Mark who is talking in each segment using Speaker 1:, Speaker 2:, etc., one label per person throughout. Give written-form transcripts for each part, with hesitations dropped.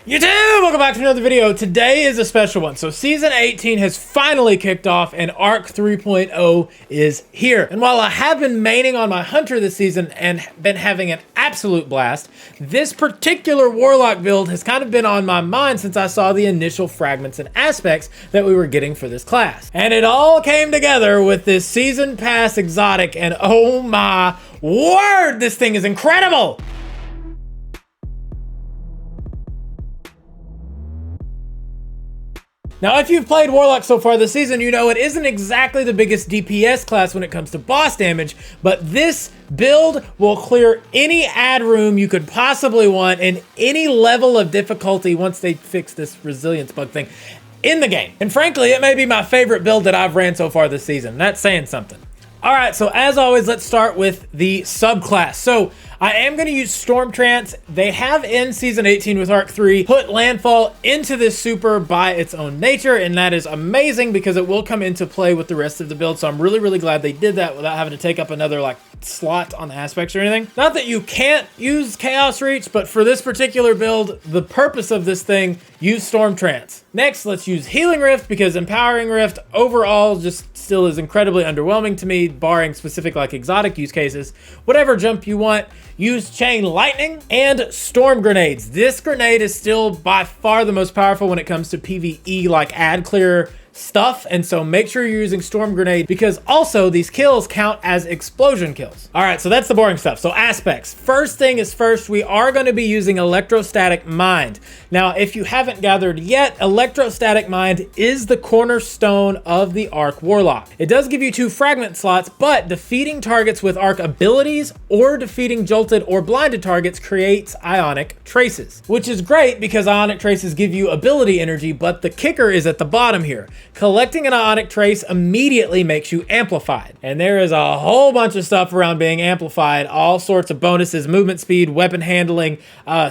Speaker 1: YouTube, welcome back to another video. Today is a special one. So season 18 has finally kicked off and Arc 3.0 is here. And while I have been maining on my Hunter this season and been having an absolute blast, this particular Warlock build has kind of been on my mind since I saw the initial fragments and aspects that we were getting for this class. And it all came together with this season pass exotic, and oh my word, this thing is incredible! Now, if you've played Warlock so far this season, you know it isn't exactly the biggest DPS class when it comes to boss damage, but this build will clear any ad room you could possibly want in any level of difficulty once they fix this resilience bug thing in the game. And frankly, it may be my favorite build that I've ran so far this season. That's saying something. All right, so as always, let's start with the subclass. So I am going to use Storm Trance. They have in Season 18 with Arc 3 put Landfall into this super by its own nature, and that is amazing because it will come into play with the rest of the build. So I'm really glad they did that without having to take up another slot on the aspects or anything. Not that you can't use Chaos Reach, but for this particular build, the purpose of this thing, use Storm Trance. Next, let's use Healing Rift because Empowering Rift overall just still is incredibly underwhelming to me, barring specific exotic use cases. Whatever jump you want, use Chain Lightning and Storm Grenades. This grenade is still by far the most powerful when it comes to PvE ad clear stuff, and so make sure you're using Storm Grenade because also these kills count as explosion kills. All right, so that's the boring stuff. So aspects. First thing is first, we are going to be using Electrostatic Mind. Now, if you haven't gathered yet, Electrostatic Mind is the cornerstone of the Arc Warlock. It does give you 2 fragment slots, but defeating targets with Arc abilities or defeating jolted or blinded targets creates Ionic Traces, which is great because Ionic Traces give you ability energy, but the kicker is at the bottom here. Collecting an Ionic Trace immediately makes you amplified. And there is a whole bunch of stuff around being amplified, all sorts of bonuses, movement speed, weapon handling,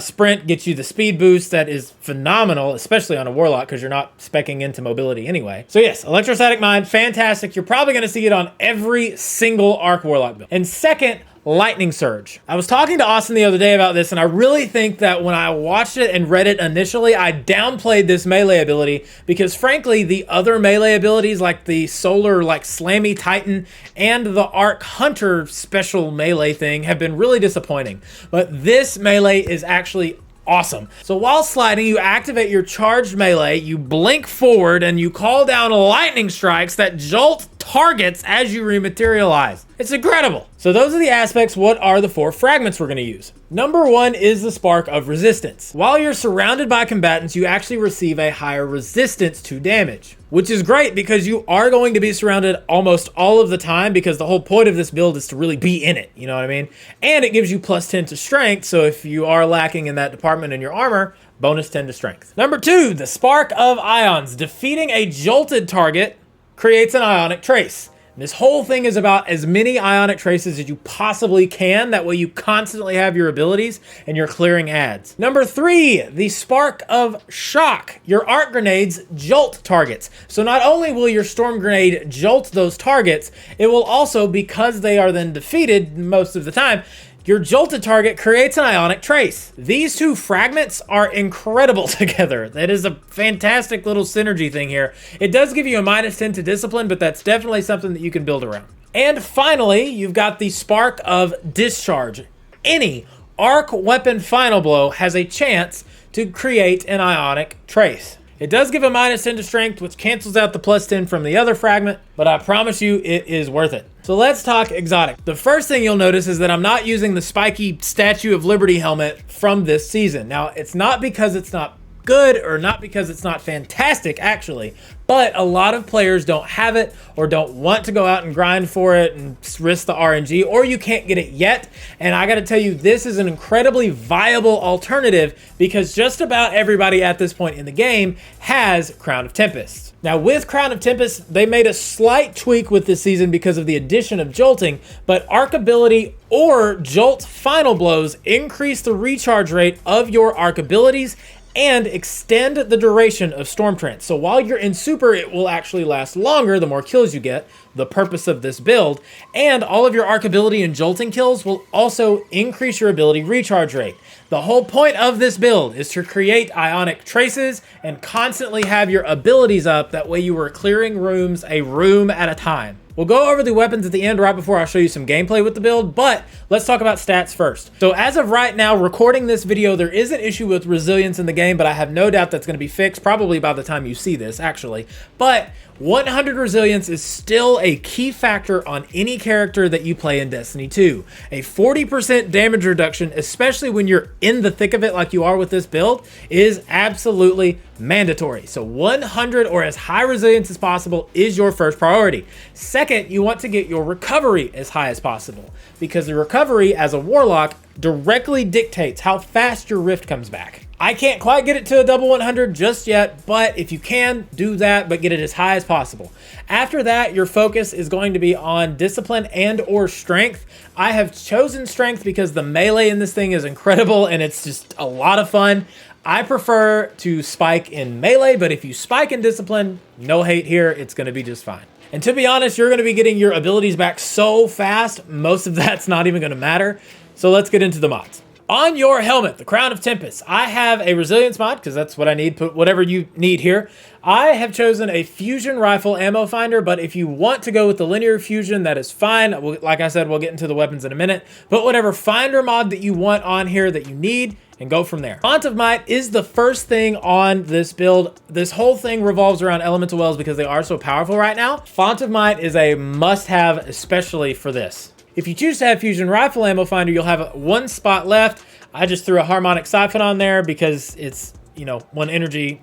Speaker 1: sprint gets you the speed boost that is phenomenal, especially on a Warlock because you're not speccing into mobility anyway. So yes, Electrostatic Mind, fantastic. You're probably going to see it on every single Arc Warlock build. And second, Lightning Surge. I was talking to Austin the other day about this, and I really think that when I watched it and read it initially, I downplayed this melee ability because frankly, the other melee abilities like the Solar Slammy Titan and the Arc Hunter special melee thing have been really disappointing. But this melee is actually awesome. So while sliding, you activate your charged melee, you blink forward, and you call down lightning strikes that jolt targets as you rematerialize. It's incredible. So those are the aspects. What are the 4 fragments we're going to use? Number 1 is the Spark of Resistance. While you're surrounded by combatants, you actually receive a higher resistance to damage, which is great because you are going to be surrounded almost all of the time because the whole point of this build is to really be in it, you know what I mean? And it gives you +10 to strength, so if you are lacking in that department in your armor, bonus 10 to strength. Number 2, the Spark of Ions. Defeating a jolted target creates an Ionic Trace. This whole thing is about as many Ionic Traces as you possibly can. That way you constantly have your abilities and you're clearing ads. Number 3, the Spark of Shock. Your Arc Grenades jolt targets. So not only will your Storm Grenade jolt those targets, it will also, because they are then defeated most of the time, your jolted target creates an Ionic Trace. These 2 fragments are incredible together. That is a fantastic little synergy thing here. It does give you a -10 to discipline, but that's definitely something that you can build around. And finally, you've got the Spark of Discharge. Any Arc Weapon Final Blow has a chance to create an Ionic Trace. It does give a -10 to strength, which cancels out the +10 from the other fragment, but I promise you it is worth it. So let's talk exotic. The first thing you'll notice is that I'm not using the spiky Statue of Liberty helmet from this season. Now, it's not because it's not good or not because it's not fantastic, actually, but a lot of players don't have it or don't want to go out and grind for it and risk the RNG, or you can't get it yet. And I gotta tell you, this is an incredibly viable alternative because just about everybody at this point in the game has Crown of Tempest. Now with Crown of Tempest, they made a slight tweak with this season because of the addition of jolting, but Arc ability or jolt final blows increase the recharge rate of your Arc abilities and extend the duration of Storm Trance. So while you're in super, it will actually last longer the more kills you get, the purpose of this build, and all of your arc ability and jolting kills will also increase your ability recharge rate. The whole point of this build is to create ionic traces and constantly have your abilities up, that way you are clearing rooms a room at a time. We'll go over the weapons at the end right before I show you some gameplay with the build, but let's talk about stats first. So as of right now, recording this video, there is an issue with resilience in the game, but I have no doubt that's going to be fixed probably by the time you see this, actually. But 100 resilience is still a key factor on any character that you play in Destiny 2. A 40% damage reduction, especially when you're in the thick of it like you are with this build, is absolutely mandatory. So 100 or as high resilience as possible is your first priority. Second, you want to get your recovery as high as possible, because the recovery as a Warlock directly dictates how fast your Rift comes back. I can't quite get it to a double 100 just yet, but if you can, do that, but get it as high as possible. After that, your focus is going to be on discipline and or strength. I have chosen strength because the melee in this thing is incredible and it's just a lot of fun. I prefer to spike in melee, but if you spike in discipline, no hate here, it's going to be just fine. And to be honest, you're going to be getting your abilities back so fast, most of that's not even going to matter. So let's get into the mods. On your helmet, the Crown of Tempest, I have a resilience mod because that's what I need. Put whatever you need here. I have chosen a fusion rifle ammo finder, but if you want to go with the linear fusion, that is fine. Like I said, we'll get into the weapons in a minute. Put whatever finder mod that you want on here that you need and go from there. Font of Might is the first thing on this build. This whole thing revolves around elemental wells because they are so powerful right now. Font of Might is a must-have, especially for this. If you choose to have Fusion Rifle Ammo Finder, you'll have one spot left. I just threw a Harmonic Siphon on there because it's, you know, 1 energy.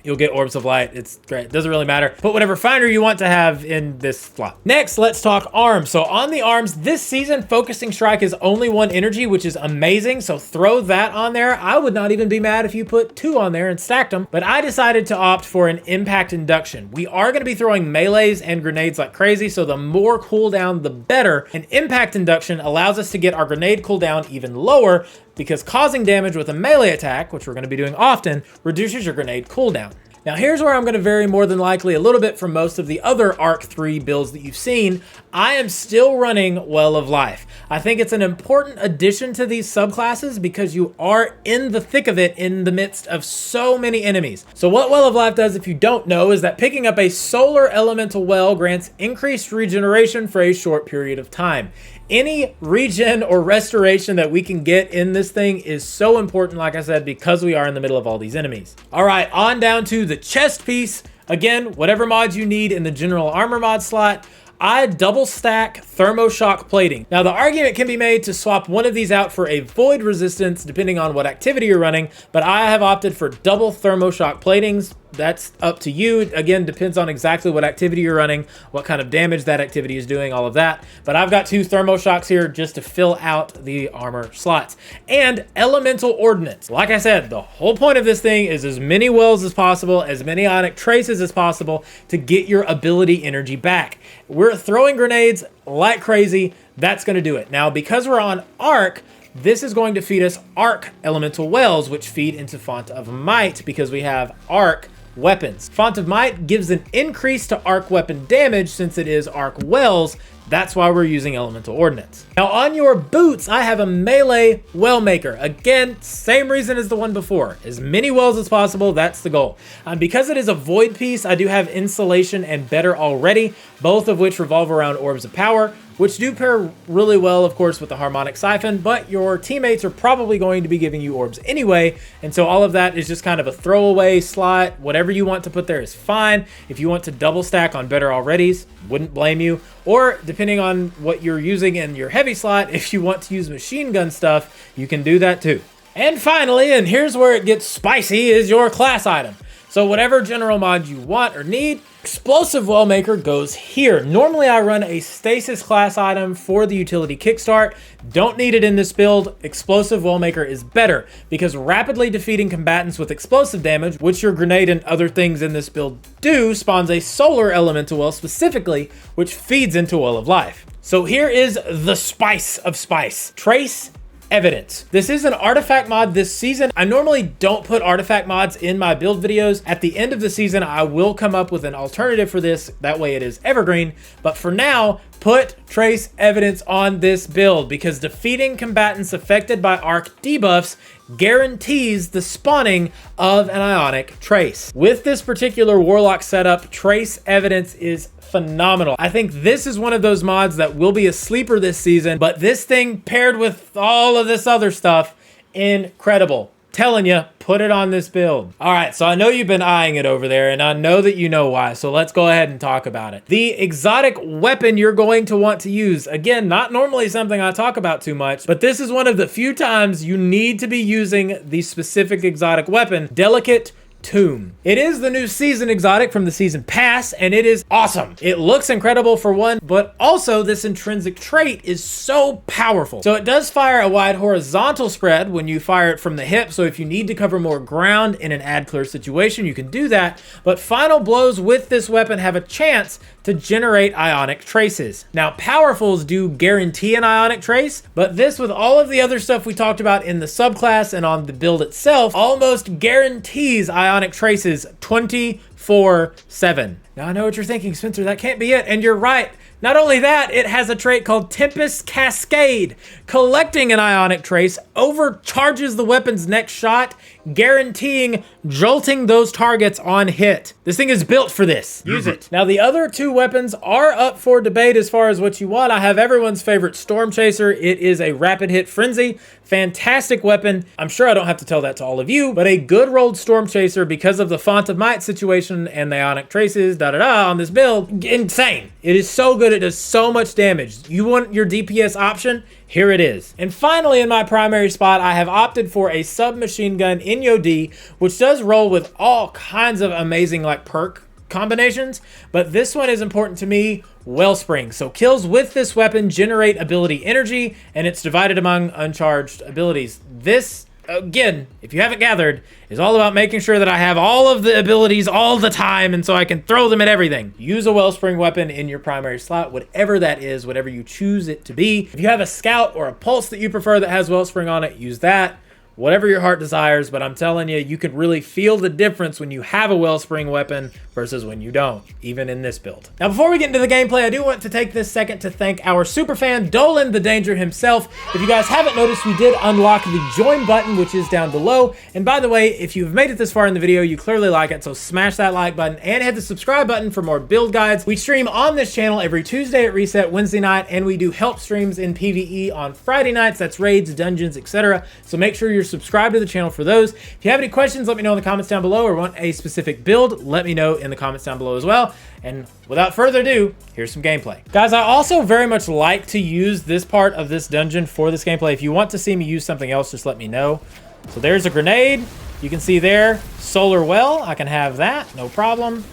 Speaker 1: You'll get Orbs of Light. It's great. Doesn't really matter. Put whatever finder you want to have in this slot. Next, let's talk arms. So on the arms, this season, Focusing Strike is only 1 energy, which is amazing. So throw that on there. I would not even be mad if you put 2 on there and stacked them. But I decided to opt for an Impact Induction. We are going to be throwing melees and grenades like crazy. So the more cooldown, the better. An Impact Induction allows us to get our grenade cooldown even lower, because causing damage with a melee attack, which we're going to be doing often, reduces your grenade cooldown. Now here's where I'm going to vary more than likely a little bit from most of the other Arc 3 builds that you've seen. I am still running Well of Life. I think it's an important addition to these subclasses because you are in the thick of it in the midst of so many enemies. So what Well of Life does, if you don't know, is that picking up a solar elemental well grants increased regeneration for a short period of time. Any regen or restoration that we can get in this thing is so important, like I said, because we are in the middle of all these enemies. All right, on down to the chest piece. Again, whatever mods you need in the general armor mod slot. I double stack thermoshock plating. Now the argument can be made to swap one of these out for a void resistance depending on what activity you're running, but I have opted for double thermoshock platings. That's up to you. Again, depends on exactly what activity you're running, what kind of damage that activity is doing, all of that. But I've got 2 thermoshocks here just to fill out the armor slots. And elemental ordnance. Like I said, the whole point of this thing is as many wells as possible, as many ionic traces as possible to get your ability energy back. We're throwing grenades like crazy. That's going to do it. Now, because we're on Arc, this is going to feed us Arc elemental wells, which feed into Font of Might because we have Arc weapons. Font of Might gives an increase to arc weapon damage since it is arc wells. That's why we're using elemental ordnance. Now on your boots, I have a melee well maker. Again, same reason as the one before. As many wells as possible, that's the goal. Because it is a void piece, I do have insulation and better already, both of which revolve around orbs of power, which do pair really well, of course, with the harmonic siphon, but your teammates are probably going to be giving you orbs anyway, and so all of that is just kind of a throwaway slot. Whatever you want to put there is fine. If you want to double stack on better alreadys, wouldn't blame you. Or depending on what you're using in your heavy slot, if you want to use machine gun stuff, you can do that too. And finally, and here's where it gets spicy, is your class item. So whatever general mod you want or need, Explosive Well Maker goes here. Normally I run a Stasis class item for the utility kickstart. Don't need it in this build. Explosive Well Maker is better because rapidly defeating combatants with explosive damage, which your grenade and other things in this build do, spawns a solar elemental well specifically, which feeds into Well of Life. So here is the spice of spice. Trace Evidence. This is an artifact mod this season. I normally don't put artifact mods in my build videos. At the end of the season, I will come up with an alternative for this. That way it is evergreen. But for now, put trace evidence on this build because defeating combatants affected by arc debuffs guarantees the spawning of an ionic trace. With this particular Warlock setup, trace evidence is phenomenal. I think this is one of those mods that will be a sleeper this season, but this thing paired with all of this other stuff, incredible. Telling you, put it on this build. All right, so I know you've been eyeing it over there, and I know that you know why, so let's go ahead and talk about it. The exotic weapon you're going to want to use, again, not normally something I talk about too much, but this is one of the few times you need to be using the specific exotic weapon, Delicate Tomb. It is the new season exotic from the season pass, and it is awesome. It looks incredible for one, but also this intrinsic trait is so powerful. So it does fire a wide horizontal spread when you fire it from the hip, so if you need to cover more ground in an ad clear situation, you can do that, but final blows with this weapon have a chance to generate ionic traces. Now, powerfuls do guarantee an ionic trace, but this, with all of the other stuff we talked about in the subclass and on the build itself, almost guarantees ionic traces 24/7. Now, I know what you're thinking, Spencer, that can't be it, and you're right. Not only that, it has a trait called Tempest Cascade. Collecting an ionic trace overcharges the weapon's next shot, guaranteeing jolting those targets on hit. This thing is built for this. Use it. Now, the other two weapons are up for debate as far as what you want. I have everyone's favorite Storm Chaser. It is a rapid hit frenzy. Fantastic weapon. I'm sure I don't have to tell that to all of you, but a good rolled Storm Chaser because of the Font of Might situation and the ionic traces, on this build, insane. It is so good. It does so much damage. You want your DPS option? Here it is. And finally, in my primary spot, I have opted for a submachine gun in Yodi, which does roll with all kinds of amazing like perk combinations, but this one is important to me, Wellspring. So kills with this weapon generate ability energy, and it's divided among uncharged abilities. This, again, if you haven't gathered, is all about making sure that I have all of the abilities all the time, and so I can throw them at everything. Use a Wellspring weapon in your primary slot, whatever that is, whatever you choose it to be. If you have a Scout or a Pulse that you prefer that has Wellspring on it, use that. Whatever your heart desires, but I'm telling you, you can really feel the difference when you have a Wellspring weapon versus when you don't, even in this build. Now, before we get into the gameplay, I do want to take this second to thank our superfan, Dolan the Danger himself. If you guys haven't noticed, we did unlock the join button, which is down below. And by the way, if you've made it this far in the video, you clearly like it, so smash that like button and hit the subscribe button for more build guides. We stream on this channel every Tuesday at Reset, Wednesday night, and we do help streams in PvE on Friday nights. That's raids, dungeons, etc. So make sure you're subscribed to the channel for those. If you have any questions, let me know in the comments down below, or want a specific build, let me know in the comments down below as well. And without further ado, here's some gameplay. Guys, I also very much like to use this part of this dungeon for this gameplay. If you want to see me use something else, just let me know. So there's a grenade. You can see there, solar well. I can have that, no problem.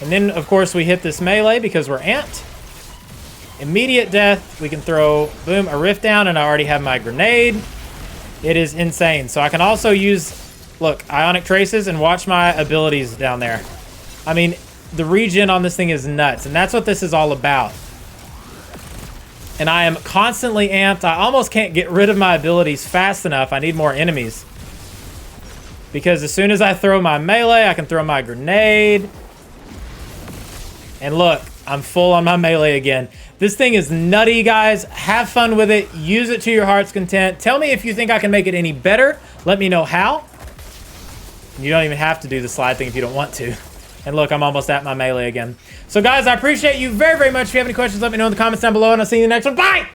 Speaker 1: And then, of course, we hit this melee because we're amped. Immediate death. We can throw, boom, a rift down, and I already have my grenade. It is insane. So I can also use, look, ionic traces, and watch my abilities down there. I mean, the regen on this thing is nuts, and that's what this is all about. And I am constantly amped. I almost can't get rid of my abilities fast enough. I need more enemies. Because as soon as I throw my melee, I can throw my grenade. And look, I'm full on my melee again. This thing is nutty, guys. Have fun with it. Use it to your heart's content. Tell me if you think I can make it any better. Let me know how. You don't even have to do the slide thing if you don't want to. And look, I'm almost at my melee again. So guys, I appreciate you very, very much. If you have any questions, let me know in the comments down below, and I'll see you in the next one. Bye!